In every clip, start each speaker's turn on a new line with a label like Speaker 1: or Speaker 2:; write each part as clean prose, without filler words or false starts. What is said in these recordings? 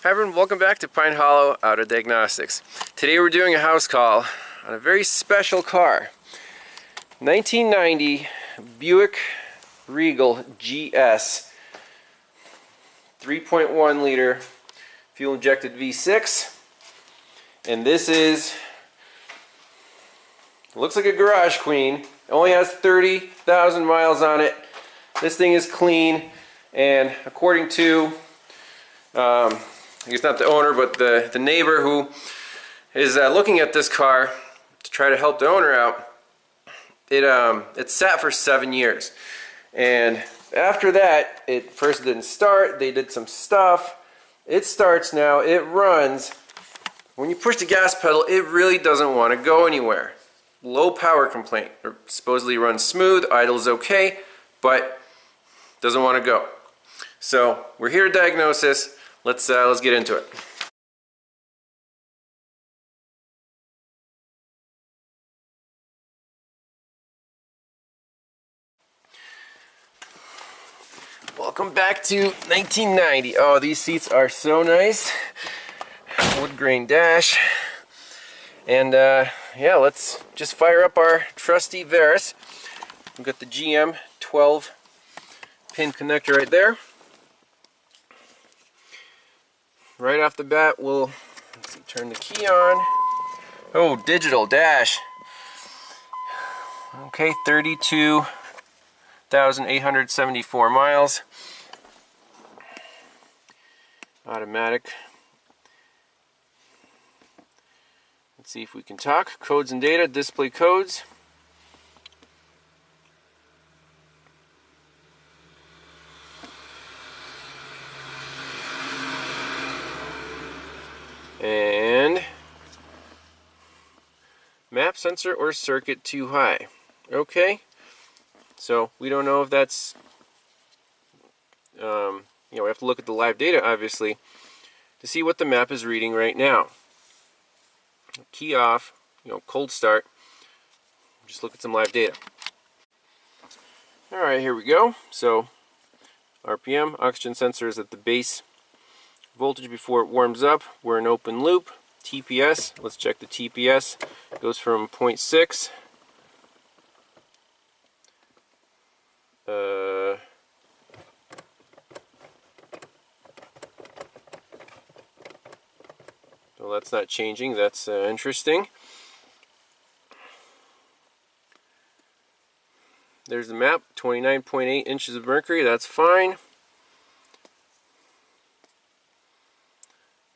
Speaker 1: Hi everyone, welcome back to Pine Hollow Automotive Diagnostics. Today we're doing a house call on a very special car. 1990 Buick Regal GS 3.1 liter fuel injected V6. And this is, looks like a garage queen. It only has 30,000 miles on it. This thing is clean, and according to I guess not the owner, but the neighbor who is looking at this car to try to help the owner out, it sat for 7 years. And after that, it first didn't start. They did some stuff. It starts now. It runs. When you push the gas pedal, it really doesn't want to go anywhere. Low power complaint. It supposedly runs smooth, idles okay, but doesn't want to go. So we're here to diagnose this. Let's get into it. Welcome back to 1990. Oh, these seats are so nice. Wood grain dash. And yeah, let's just fire up our trusty Veris. We've got the GM 12 pin connector right there. Right off the bat, we'll turn the key on. Oh, digital dash. Okay, 32,874 miles. Automatic. Let's see if we can talk. Codes and data, display codes. And map sensor or circuit too high. Okay, so we don't know if that's we have to look at the live data obviously to see what the map is reading right now. Key off, cold start. Just look at some live data. Alright, here we go. So RPM, oxygen sensor is at the base voltage before it warms up. We're in open loop. TPS, let's check the TPS. It goes from 0.6 well, that's not changing. That's interesting. There's the map, 29.8 inches of mercury. That's fine.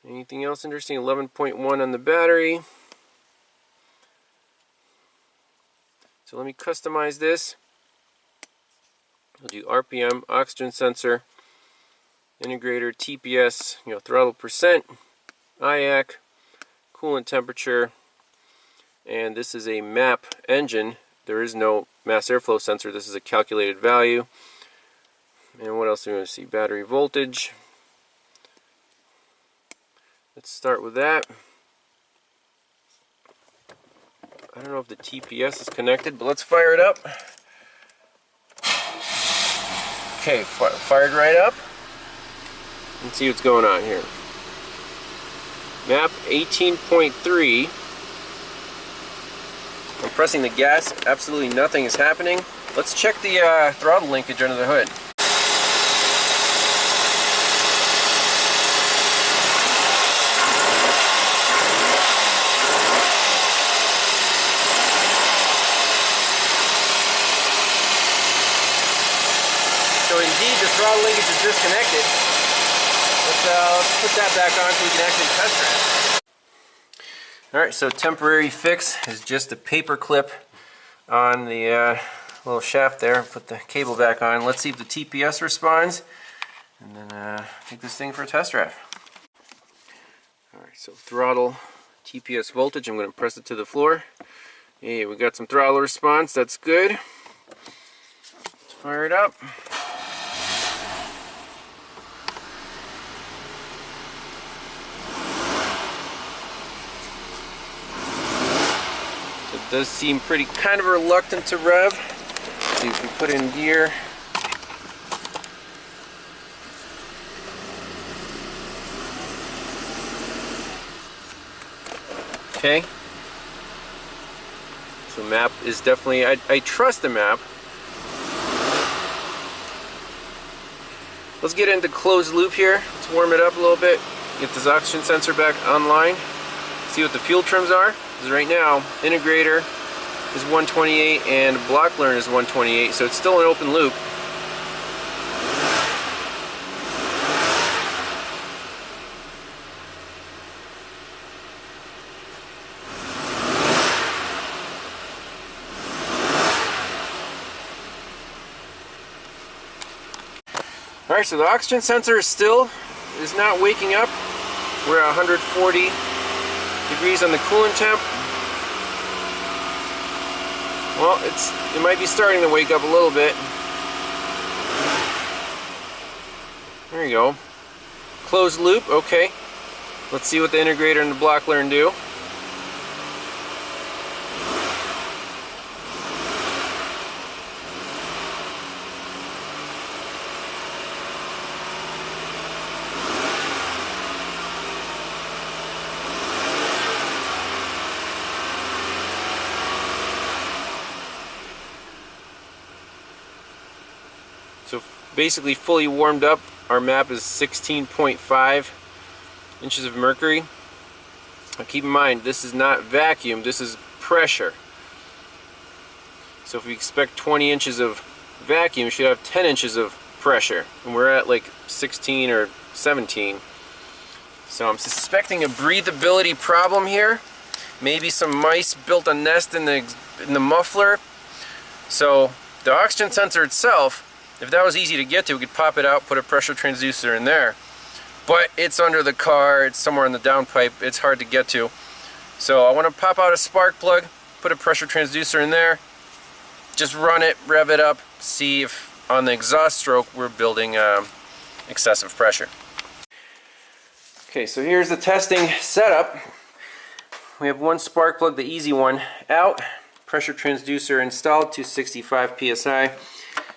Speaker 1: Anything else interesting? 11.1 on the battery. So let me customize this. I'll do RPM, oxygen sensor, integrator, TPS, throttle percent, IAC, coolant temperature, and this is a map engine. There is no mass airflow sensor. This is a calculated value. And what else do we want to see? Battery voltage. Let's start with that. I don't know if the TPS is connected, but let's fire it up. Okay, fired right up. Let's see what's going on here. Map 18.3. I'm pressing the gas. Absolutely nothing is happening. Let's check the throttle linkage under the hood. So indeed the throttle linkage is disconnected. Let's put that back on so we can actually test it. Alright, so temporary fix is just a paper clip on the little shaft there. Put the cable back on. Let's see if the TPS responds, and then take this thing for a test drive. Alright, so throttle, TPS voltage, I'm going to press it to the floor. Hey, we got some throttle response, that's good. Let's fire it up. It does seem kind of reluctant to rev. Let's see if we put in gear. Okay. So map is definitely, I trust the map. Let's get into closed loop here. Let's warm it up a little bit. Get this oxygen sensor back online. See what the fuel trims are. Because right now, integrator is 128 and block learn is 128, so it's still an open loop. Alright, so the oxygen sensor is not waking up. We're at 140 degrees on the coolant temp. Well, it might be starting to wake up a little bit. There you go. Closed loop, okay. Let's see what the integrator and the block learn do. So basically fully warmed up, our map is 16.5 inches of mercury. Now keep in mind, this is not vacuum, this is pressure. So if we expect 20 inches of vacuum, we should have 10 inches of pressure. And we're at like 16 or 17. So I'm suspecting a breathability problem here. Maybe some mice built a nest in the muffler. So the oxygen sensor itself, if that was easy to get to, we could pop it out, put a pressure transducer in there. But it's under the car, it's somewhere in the downpipe, it's hard to get to. So I want to pop out a spark plug, put a pressure transducer in there, just run it, rev it up, see if on the exhaust stroke we're building excessive pressure. Okay, so here's the testing setup. We have one spark plug, the easy one, out, pressure transducer installed to 65 psi.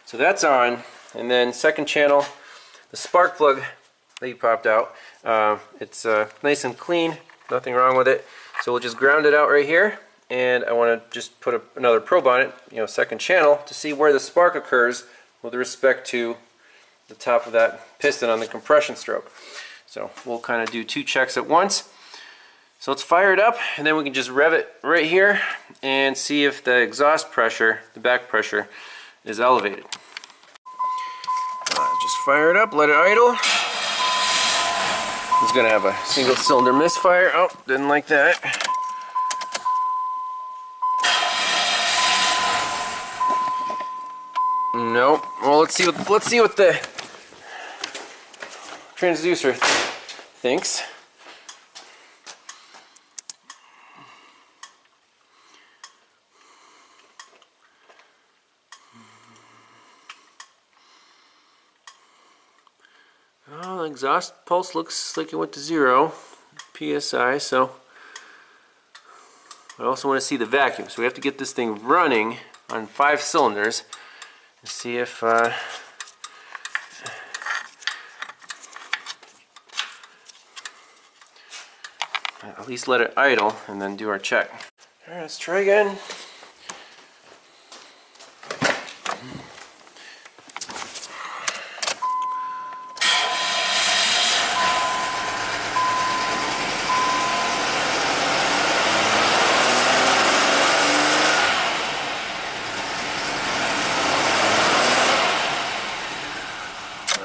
Speaker 1: So that's on, and then second channel, the spark plug that you popped out, it's nice and clean, nothing wrong with it. So we'll just ground it out right here, and I want to just put another probe on it, second channel, to see where the spark occurs with respect to the top of that piston on the compression stroke. So we'll kind of do two checks at once. So let's fire it up, and then we can just rev it right here and see if the exhaust pressure, the back pressure, is elevated. Just fire it up, let it idle. It's going to have a single cylinder misfire. Oh, didn't like that. Nope. Well, let's see what the transducer thinks. Oh, the exhaust pulse looks like it went to 0 psi, so I also want to see the vacuum. So we have to get this thing running on 5 cylinders and see if at least let it idle and then do our check. Alright, let's try again.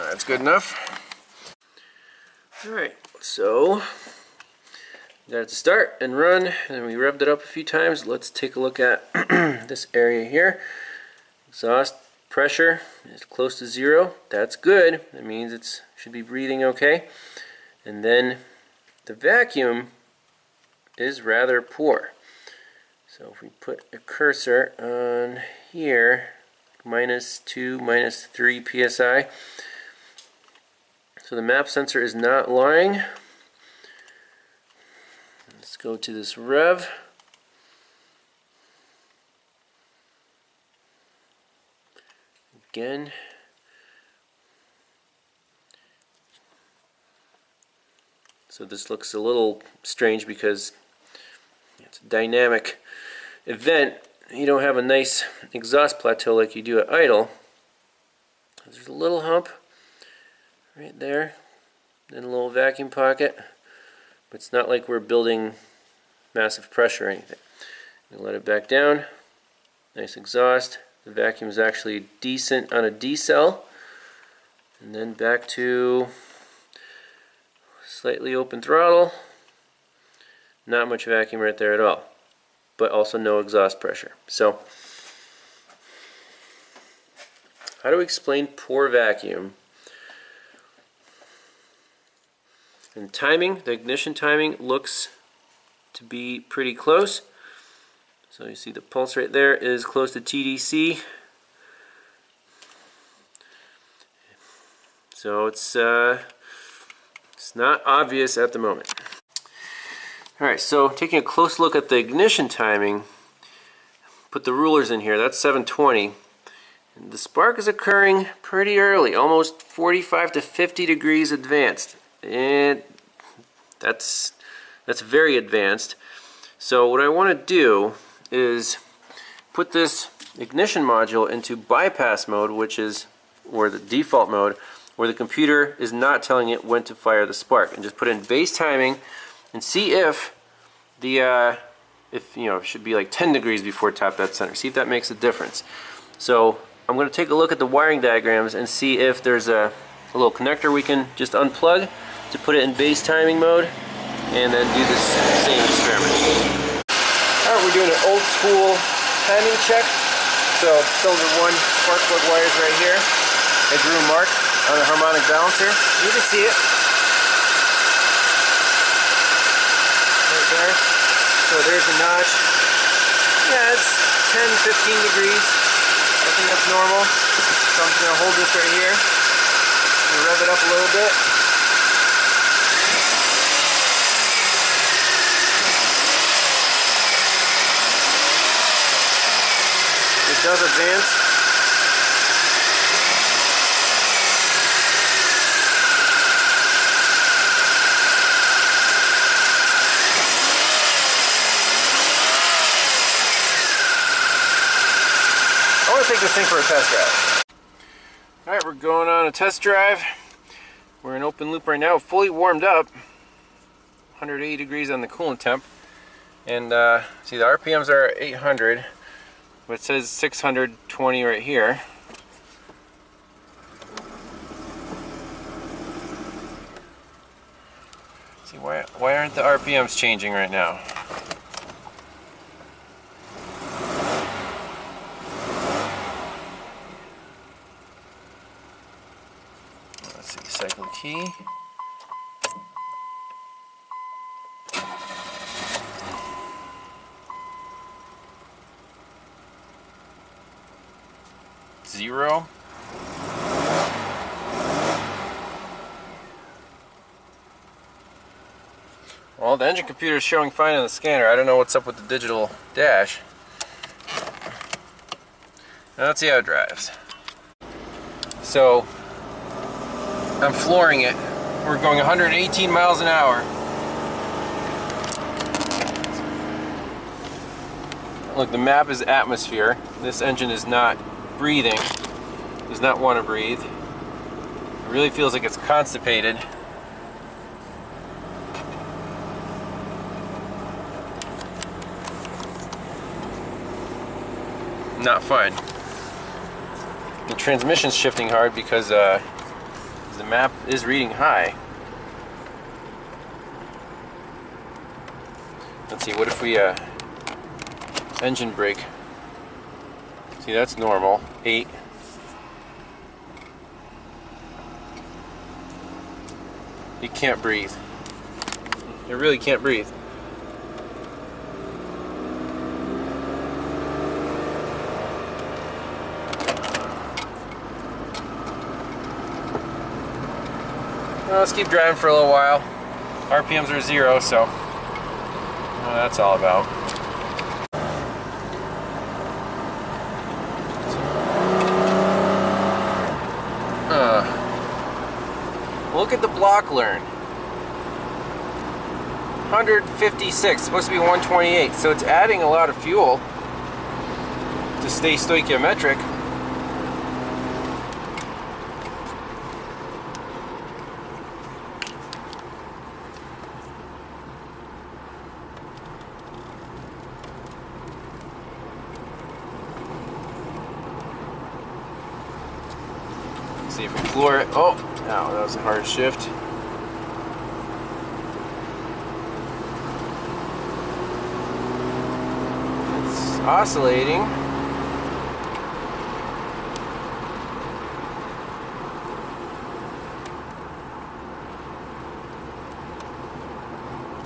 Speaker 1: That's good enough. Alright, so got it to start and run, and then we revved it up a few times. Let's take a look at this area here. Exhaust pressure is close to 0. That's good. That means it should be breathing okay. And then the vacuum is rather poor. So if we put a cursor on here, -2, -3 psi. So the map sensor is not lying. Let's go to this rev. Again. So this looks a little strange because It's a dynamic event. You don't have a nice exhaust plateau like you do at idle. There's a little hump right there, then a little vacuum pocket, but it's not like we're building massive pressure or anything. Let it back down. Nice exhaust. The vacuum is actually decent on a D-cell. And then back to slightly open throttle. Not much vacuum right there at all, but also no exhaust pressure. So, how do we explain poor vacuum? And timing, the ignition timing looks to be pretty close. So you see the pulse right there is close to TDC. So it's not obvious at the moment. Alright, so taking a close look at the ignition timing, put the rulers in here, that's 720. And the spark is occurring pretty early, almost 45 to 50 degrees advanced. And that's very advanced. So what I want to do is put this ignition module into bypass mode, which is, or the default mode, where the computer is not telling it when to fire the spark, and just put in base timing and see if the if you know, it should be like 10 degrees before top dead center. See if that makes a difference. So I'm going to take a look at the wiring diagrams and see if there's a little connector we can just unplug to put it in base timing mode, and then do this same experiment. Alright, we're doing an old school timing check. So cylinder 1 spark plug wires right here. I drew a mark on a harmonic balancer. You can see it right there. So there's a notch. Yeah, it's 10-15 degrees. I think that's normal. So I'm just going to hold this right here and rev it up a little bit. It does advance. I want to take this thing for a test drive. Alright, we're going on a test drive. We're in open loop right now, fully warmed up. 180 degrees on the coolant temp. And see, the RPMs are 800. But it says 620 right here. See, why aren't the RPMs changing right now? Let's see, cycle key. Zero. Well, the engine computer is showing fine on the scanner. I don't know what's up with the digital dash. Now let's see how it drives. So I'm flooring it. We're going 118 miles an hour. Look, the map is atmosphere. This engine is not breathing, does not want to breathe. It really feels like it's constipated. Not fun. The transmission's shifting hard because the map is reading high. Let's see, what if we engine brake? See, that's normal. 8. It can't breathe. It really can't breathe. Well, let's keep driving for a little while. RPMs are 0, so that's all about. Look at the block learn. 156, supposed to be 128, so it's adding a lot of fuel to stay stoichiometric. See if we floor it. Oh, no, that was a hard shift. It's oscillating.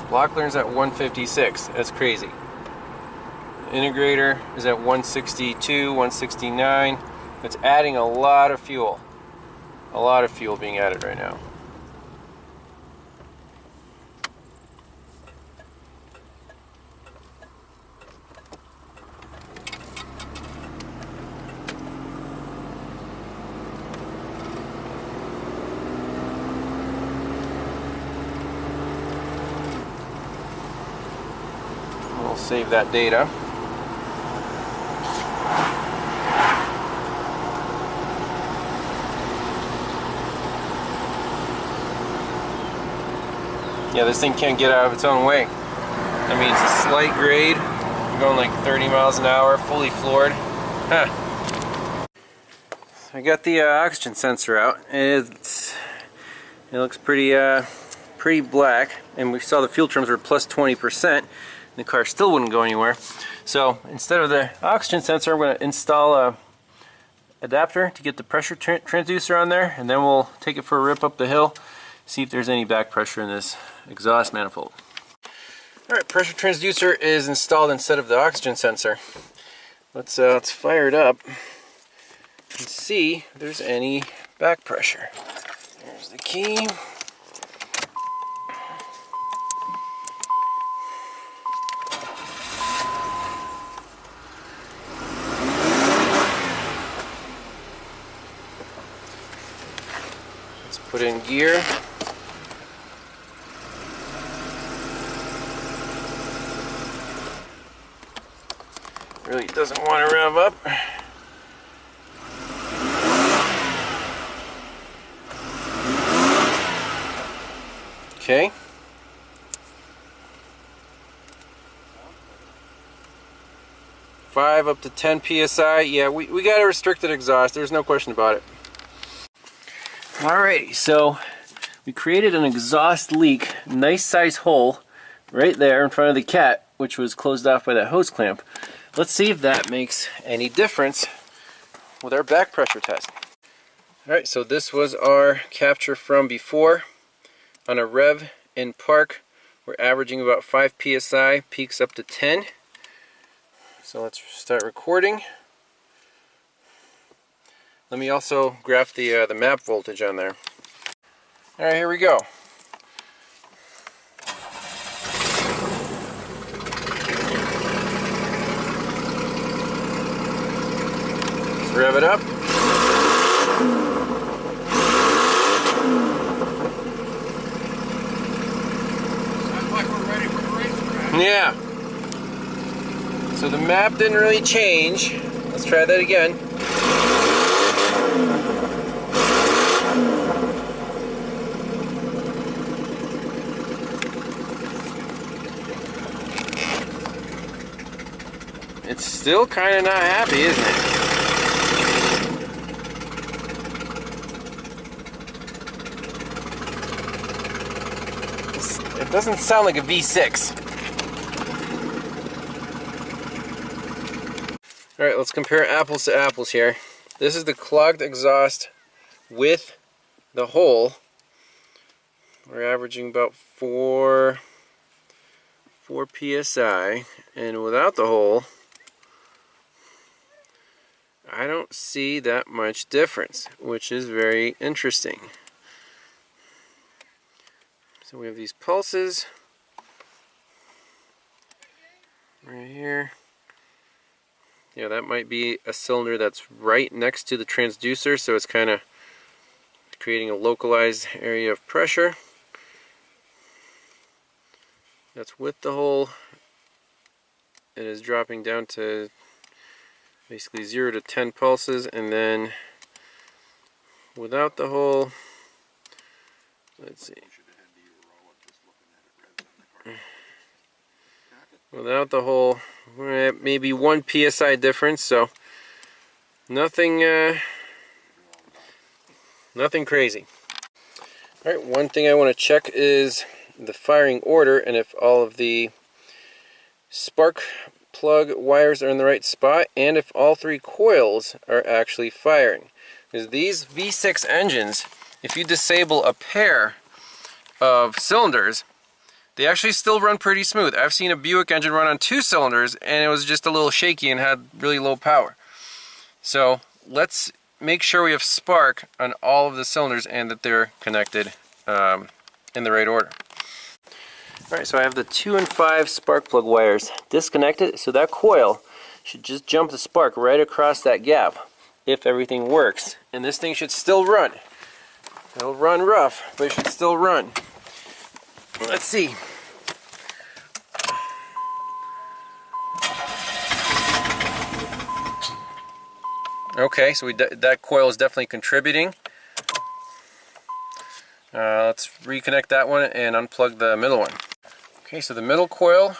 Speaker 1: Block learn's at 156. That's crazy. Integrator is at 162, 169. It's adding a lot of fuel. A lot of fuel being added right now. We'll save that data. Yeah, this thing can't get out of its own way. I mean, it's a slight grade. We're going like 30 miles an hour, fully floored. Huh. I got the oxygen sensor out. It looks pretty black, and we saw the fuel trims were plus 20%. And the car still wouldn't go anywhere. So instead of the oxygen sensor, I'm going to install a adapter to get the pressure transducer on there, and then we'll take it for a rip up the hill, see if there's any back pressure in this exhaust manifold. Alright, pressure transducer is installed instead of the oxygen sensor. Let's fire it up and see if there's any back pressure. There's the key. Let's put in gear. Really doesn't want to rev up. Okay. Five up to 10 psi. Yeah, we got a restricted exhaust. There's no question about it. Alrighty, so we created an exhaust leak, nice size hole right there in front of the cat, which was closed off by that hose clamp. Let's see if that makes any difference with our back pressure test. Alright, so this was our capture from before. On a rev in park, we're averaging about 5 psi, peaks up to 10. So let's start recording. Let me also graph the map voltage on there. Alright, here we go. Rev it up.
Speaker 2: Sounds like we're ready for the racetrack.
Speaker 1: Yeah. So the map didn't really change. Let's try that again. It's still kind of not happy, isn't it? It doesn't sound like a V6. Alright, let's compare apples to apples here. This is the clogged exhaust with the hole. We're averaging about 4 psi, and without the hole, I don't see that much difference, which is very interesting. So we have these pulses right here. Yeah, that might be a cylinder that's right next to the transducer, so it's kind of creating a localized area of pressure. That's with the hole. It is dropping down to basically 0 to 10 pulses, and then without the hole, let's see. Without the hole, we're at maybe 1 psi difference, so nothing nothing crazy. Alright, one thing I want to check is the firing order and if all of the spark plug wires are in the right spot and if all 3 coils are actually firing. Because these V6 engines, if you disable a pair of cylinders, they actually still run pretty smooth. I've seen a Buick engine run on 2 cylinders and it was just a little shaky and had really low power. So let's make sure we have spark on all of the cylinders and that they're connected in the right order. Alright, so I have the 2 and 5 spark plug wires disconnected, so that coil should just jump the spark right across that gap if everything works. And this thing should still run. It'll run rough, but it should still run. Let's see. Okay, so that coil is definitely contributing. Let's reconnect that one and unplug the middle one. Okay, so the middle coil,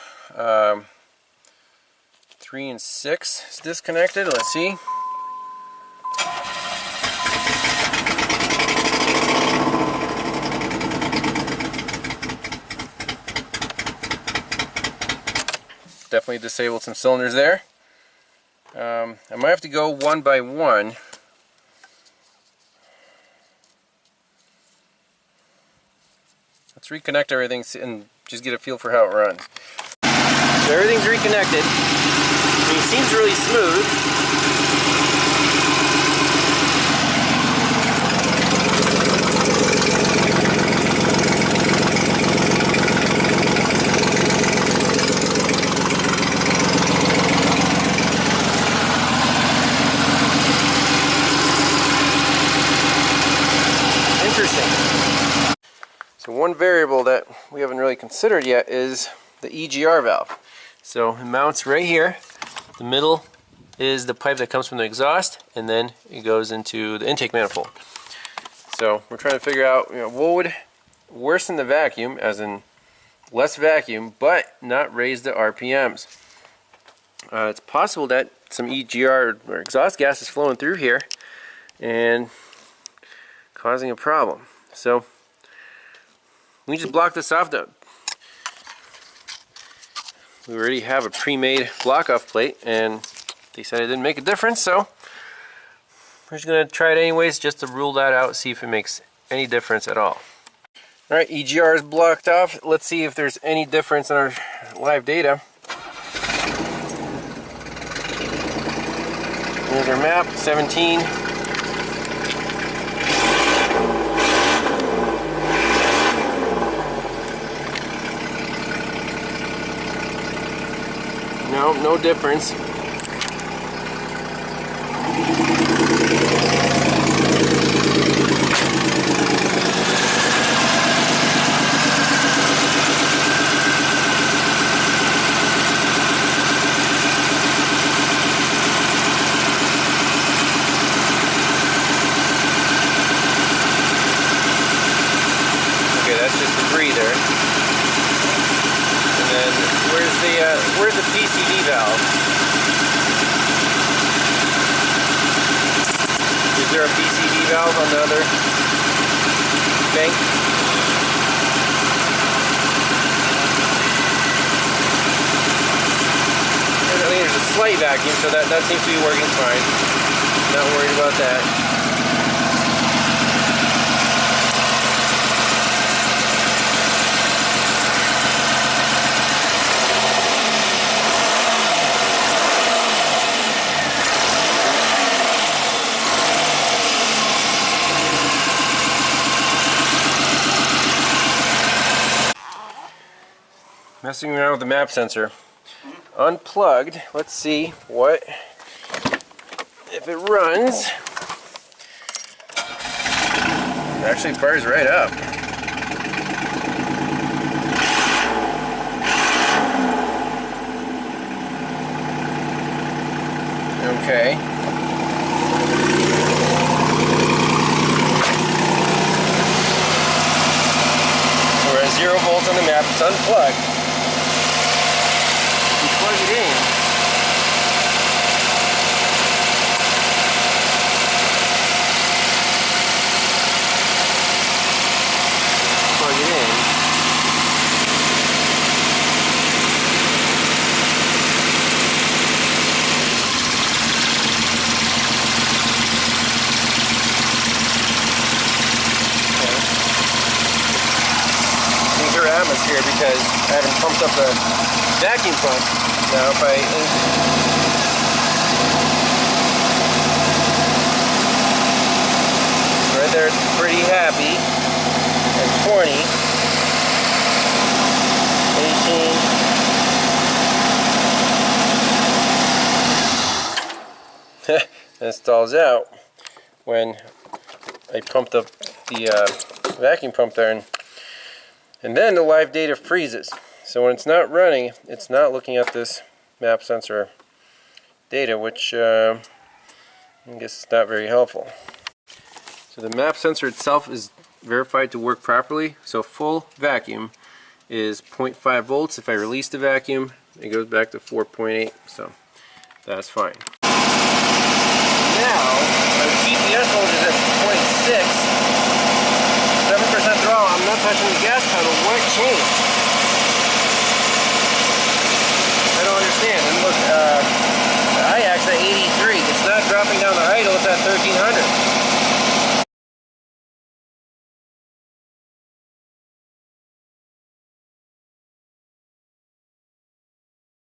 Speaker 1: 3 and 6 is disconnected. Let's see. Definitely disabled some cylinders there. I might have to go one by one. Let's reconnect everything and just get a feel for how it runs. So everything's reconnected. I mean, it seems really smooth. So one variable that we haven't really considered yet is the EGR valve. So it mounts right here. The middle is the pipe that comes from the exhaust, and then it goes into the intake manifold. So we're trying to figure out, what would worsen the vacuum, as in less vacuum, but not raise the RPMs. It's possible that some EGR or exhaust gas is flowing through here and causing a problem. So we just block this off. We already have a pre-made block-off plate, and they said it didn't make a difference, so we're just going to try it anyways just to rule that out, see if it makes any difference at all. Alright, EGR is blocked off. Let's see if there's any difference in our live data. Here's our map, 17. No difference. Okay, that's just the breather. And then where's the PCV valve? Is there a PCV valve on the other bank? I mean, there's a slight vacuum, so that seems to be working fine. Not worried about that. Messing around with the map sensor. Unplugged. Let's see what if it runs. It actually fires right up. Okay. We're at 0 volts on the map. It's unplugged. We plug it in. Plug it in. Atmosphere because I haven't pumped up the vacuum pump. Now if right there, it's pretty happy. And 20, 18. That stalls out when I pumped up the vacuum pump there, and then the live data freezes. So when it's not running, it's not looking at this map sensor data, which I guess is not very helpful. So the map sensor itself is verified to work properly. So full vacuum is 0.5 volts. If I release the vacuum, it goes back to 4.8. So that's fine. Now our GPS voltage is at